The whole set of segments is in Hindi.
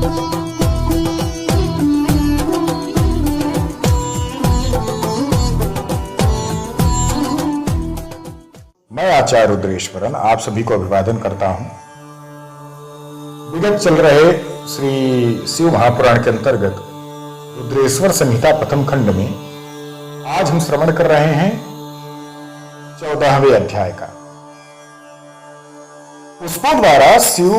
मैं आचार्य रुद्रेश्वरन आप सभी को अभिवादन करता हूं। विगत चल रहे श्री शिव महापुराण के अंतर्गत रुद्रेश्वर संहिता प्रथम खंड में आज हम श्रवण कर रहे हैं 14वें अध्याय का। पुष्पों द्वारा शिव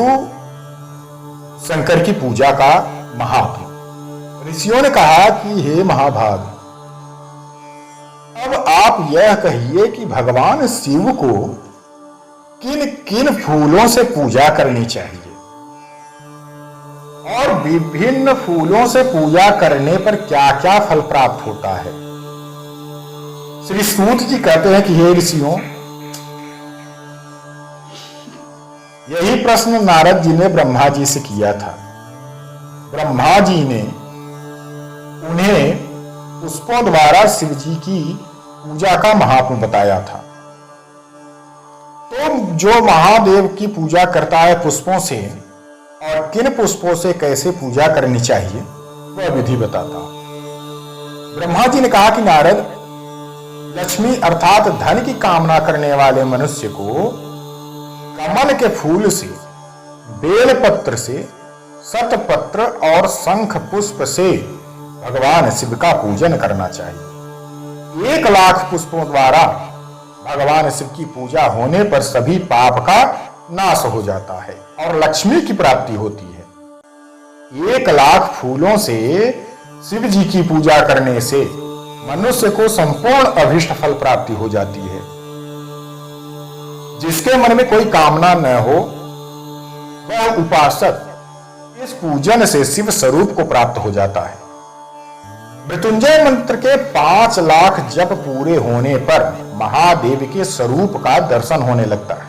शंकर की पूजा का महात्म। ऋषियों ने कहा कि हे महाभाग, अब आप यह कहिए कि भगवान शिव को किन किन फूलों से पूजा करनी चाहिए और विभिन्न फूलों से पूजा करने पर क्या क्या फल प्राप्त होता है। श्री सूत जी कहते हैं कि हे ऋषियों, यही प्रश्न नारद जी ने ब्रह्मा जी से किया था। ब्रह्मा जी ने उन्हें पुष्पों द्वारा शिव जी की पूजा का महात्म बताया था। तो जो महादेव की पूजा करता है पुष्पों से और किन पुष्पों से कैसे पूजा करनी चाहिए वह विधि बताता हूं। ब्रह्मा जी ने कहा कि नारद, लक्ष्मी अर्थात धन की कामना करने वाले मनुष्य को कमल के फूल से, बेलपत्र से, शतपत्र और शंख पुष्प से भगवान शिव का पूजन करना चाहिए। 1,00,000 पुष्पों द्वारा भगवान शिव की पूजा होने पर सभी पाप का नाश हो जाता है और लक्ष्मी की प्राप्ति होती है। 1,00,000 फूलों से शिव जी की पूजा करने से मनुष्य को संपूर्ण अभीष्ट फल प्राप्ति हो जाती है। जिसके मन में कोई कामना न हो वह उपासक इस पूजन से शिव स्वरूप को प्राप्त हो जाता है। मृत्युंजय मंत्र के 5,00,000 जप पूरे होने पर महादेव के स्वरूप का दर्शन होने लगता है।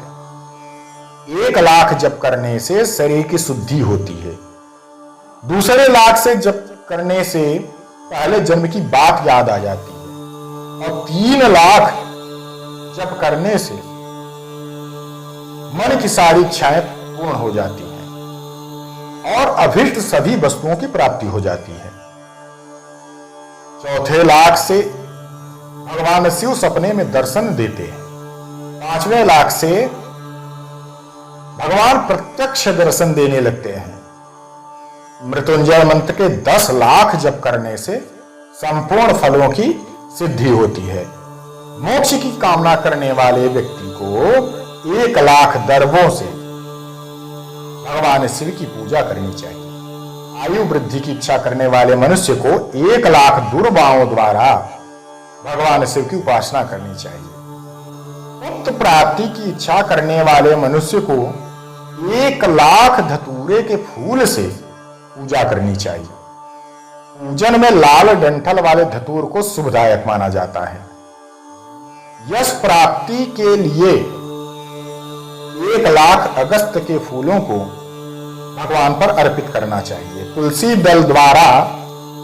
1,00,000 जप करने से शरीर की शुद्धि होती है। दूसरे लाख से जप करने से पहले जन्म की बात याद आ जाती है और 3,00,000 जप करने से मन की सारी इच्छाएं पूर्ण हो जाती हैं और अभीष्ट सभी वस्तुओं की प्राप्ति हो जाती है। 4थे लाख से भगवान शिव सपने में दर्शन देते हैं। 5वें लाख से भगवान प्रत्यक्ष दर्शन देने लगते हैं। मृत्युंजय मंत्र के 10,00,000 जप करने से संपूर्ण फलों की सिद्धि होती है। मोक्ष की कामना करने वाले व्यक्ति को 1,00,000 दर्भों से भगवान शिव की पूजा करनी चाहिए। आयु वृद्धि की इच्छा करने वाले मनुष्य को 1,00,000 दुर्बाओं द्वारा भगवान शिव की उपासना करनी चाहिए। पुत्र प्राप्ति की इच्छा करने वाले मनुष्य को 1,00,000 धतूरे के फूल से पूजा करनी चाहिए। पूजन में लाल डंठल वाले धतूर को शुभदायक माना जाता है। यश प्राप्ति के लिए 1,00,000 अगस्त के फूलों को भगवान पर अर्पित करना चाहिए। तुलसी दल द्वारा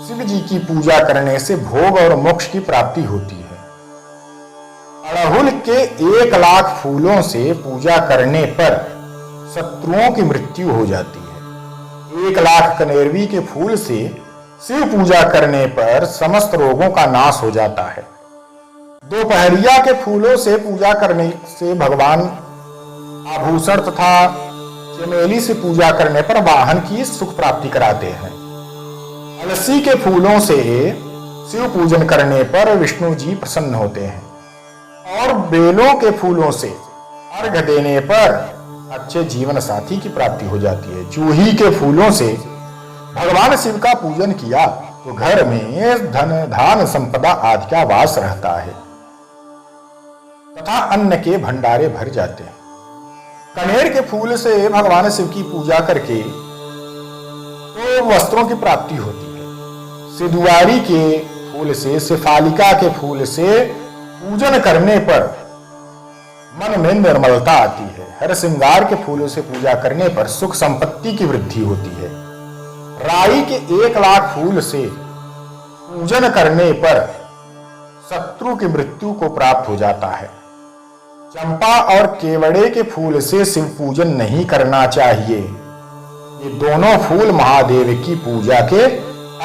शिव जी की पूजा करने से भोग और मोक्ष की प्राप्ति होती है। अड़हुल के 1,00,000 फूलों से पूजा करने पर शत्रुओं की मृत्यु हो जाती है। 1,00,000 कनेरवी के फूल से शिव पूजा करने पर समस्त रोगों का नाश हो जाता है। दोपहरिया के फूलों से पूजा करने से भगवान आभूषण तथा चमेली से पूजा करने पर वाहन की सुख प्राप्ति कराते हैं। अलसी के फूलों से शिव पूजन करने पर विष्णु जी प्रसन्न होते हैं और बेलों के फूलों से अर्घ देने पर अच्छे जीवन साथी की प्राप्ति हो जाती है। जूही के फूलों से भगवान शिव का पूजन किया तो घर में धन धान संपदा आदि का वास रहता है तथा अन्न के भंडारे भर जाते हैं। कनेर के फूल से भगवान शिव की पूजा करके तो वस्त्रों की प्राप्ति होती है। सिदुआरी के फूल से, सिफालिका के फूल से पूजन करने पर मन में निर्मलता आती है। हर श्रृंगार के फूलों से पूजा करने पर सुख संपत्ति की वृद्धि होती है। राई के 1,00,000 फूल से पूजन करने पर शत्रु की मृत्यु को प्राप्त हो जाता है। चंपा और केवड़े के फूल से शिव पूजन नहीं करना चाहिए। ये दोनों फूल महादेव की पूजा के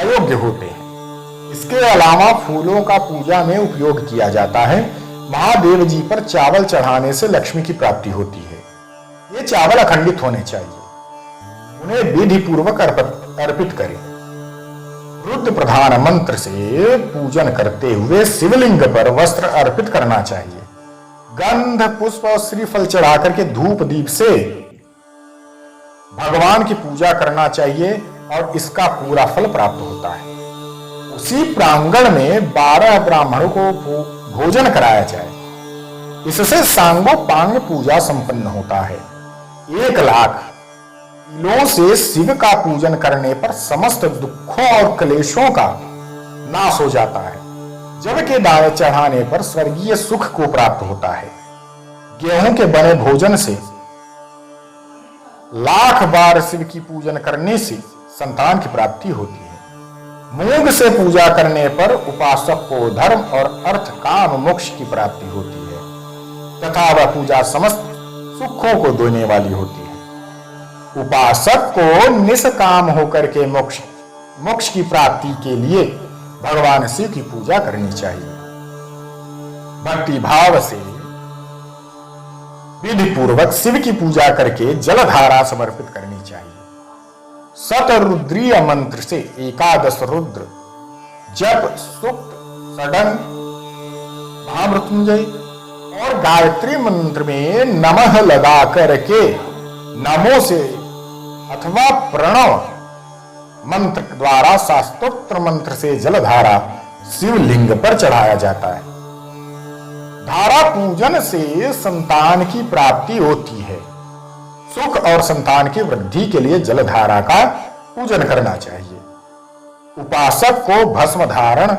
अयोग्य होते हैं। इसके अलावा फूलों का पूजा में उपयोग किया जाता है। महादेव जी पर चावल चढ़ाने से लक्ष्मी की प्राप्ति होती है। ये चावल अखंडित होने चाहिए। उन्हें विधि पूर्वक अर्पित करें। रुद्र प्रधान मंत्र से पूजन करते हुए शिवलिंग पर वस्त्र अर्पित करना चाहिए। गंध, पुष्प और श्रीफल चढ़ाकर के धूप दीप से भगवान की पूजा करना चाहिए और इसका पूरा फल प्राप्त होता है। उसी प्रांगण में 12 ब्राह्मणों को भोजन कराया जाए। इससे सांगोपांग पूजा संपन्न होता है। 1 लाख तिलों से शिव का पूजन करने पर समस्त दुखों और क्लेशों का नाश हो जाता है। जब के दाने चढ़ाने पर स्वर्गीय सुख को प्राप्त होता है। गेहूं के बने भोजन से 1,00,000 बार शिव की पूजन करने से संतान की प्राप्ति होती है। मूंग से पूजा करने पर उपासक को धर्म और अर्थ, काम, मोक्ष की प्राप्ति होती है तथा वह पूजा समस्त सुखों को देने वाली होती है। उपासक को निष्काम होकर के मोक्ष की प्राप्ति के लिए भगवान शिव की पूजा करनी चाहिए। भक्ति भाव से विधि पूर्वक शिव की पूजा करके जलधारा समर्पित करनी चाहिए। शतरुद्रीय मंत्र से 11 रुद्र जप, सूक्त, षडंग, महामृत्युंजय और गायत्री मंत्र में नमः लगा करके नमो से अथवा प्रणव मंत्र द्वारा शास्त्रोक्त मंत्र से जलधारा शिवलिंग पर चढ़ाया जाता है। धारा पूजन से संतान की प्राप्ति होती है। सुख और संतान की वृद्धि के लिए जलधारा का पूजन करना चाहिए। उपासक को भस्म धारण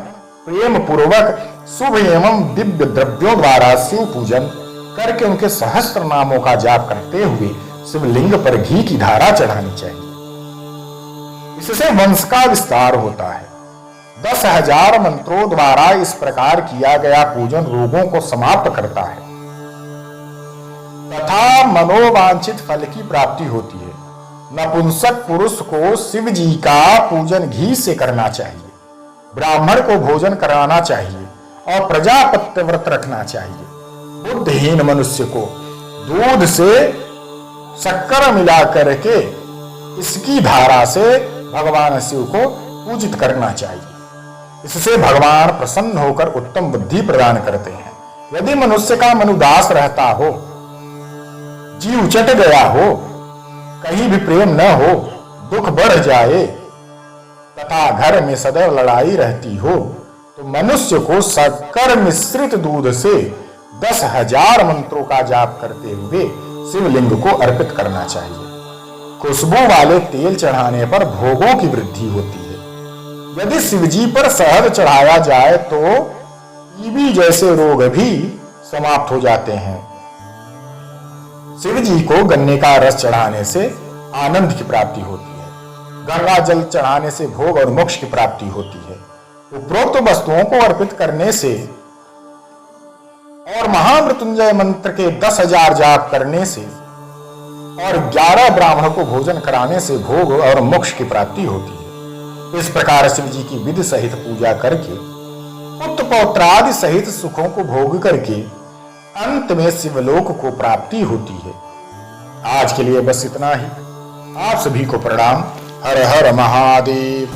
प्रेम पूर्वक शुभ एवं दिव्य द्रव्यों द्वारा शिव पूजन करके उनके सहस्त्र नामों का जाप करते हुए शिवलिंग पर घी की धारा चढ़ानी चाहिए। इससे वंश का विस्तार होता है। 10,000 मंत्रों द्वारा इस प्रकार किया गया पूजन रोगों को समाप्त करता है तथा मनोवांछित फल की प्राप्ति होती है। नपुंसक पुरुष को शिव जी का पूजन घी से करना चाहिए। ब्राह्मण को भोजन कराना चाहिए और प्रजापत्य व्रत रखना चाहिए। बुद्धिहीन मनुष्य को दूध से शक्कर मिला करके इसकी धारा से भगवान शिव को पूजित करना चाहिए। इससे भगवान प्रसन्न होकर उत्तम बुद्धि प्रदान करते हैं। यदि मनुष्य का मन उदास रहता हो, जीव चट गया हो, कहीं भी प्रेम न हो, दुख बढ़ जाए तथा घर में सदैव लड़ाई रहती हो, तो मनुष्य को शक्कर मिश्रित दूध से 10,000 मंत्रों का जाप करते हुए शिवलिंग को अर्पित करना चाहिए। खुशबू वाले तेल चढ़ाने पर भोगों की वृद्धि होती है। यदि शिवजी पर शहद चढ़ाया जाए तो टीबी जैसे रोग भी समाप्त हो जाते हैं। शिवजी को गन्ने का रस चढ़ाने से आनंद की प्राप्ति होती है। गंगा जल चढ़ाने से भोग और मोक्ष की प्राप्ति होती है। उपरोक्त वस्तुओं को अर्पित करने से और महामृत्युंजय मंत्र के 10,000 जाप करने से और 11 ब्राह्मणों को भोजन कराने से भोग और मोक्ष की प्राप्ति होती है। इस प्रकार शिव जी की विधि सहित पूजा करके पुत्र पौत्रादि सहित सुखों को भोग करके अंत में शिवलोक को प्राप्ति होती है। आज के लिए बस इतना ही। आप सभी को प्रणाम। हर हर महादेव।